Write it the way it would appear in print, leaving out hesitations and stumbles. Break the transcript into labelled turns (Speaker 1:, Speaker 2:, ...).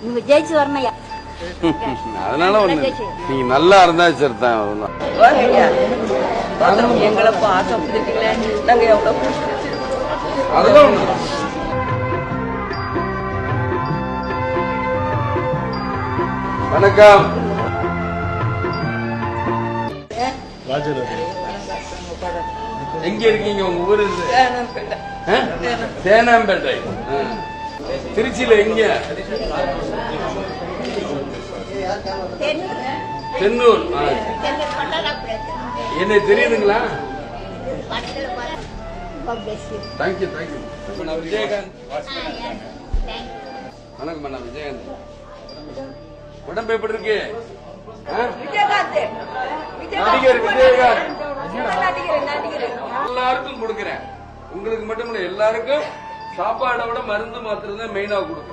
Speaker 1: நீங்க ஜெயிச்சு வரணையா?
Speaker 2: அதனால ஒண்ணு நீங்க நல்லா இருந்தா சரிதான்.
Speaker 3: எங்களை பாசப்படுத்தீங்களே, நாங்க எவ்வளவு
Speaker 2: அதெல்லாம் ஒண்ணு. வணக்கம். எங்க இருக்கீங்க? உங்க ஊரு தேனாம்பேட்டை. திருச்சியில எங்க? தென்னூர். என்ன தெரியுதுங்களா? Thank you thank you. நான் விஜயகாந்த். வணக்கம், நான் விஜயகாந்த். உடம்பு எப்படி இருக்கு? நடிகர் விஜயகாந்த். எல்லாருக்கும் கொடுக்கிறேன். உங்களுக்கு மட்டும் இல்ல, எல்லாருக்கும் சாப்பாடை விட மருந்து மாத்திரம் தான் மெயினா கொடுக்குறேன்.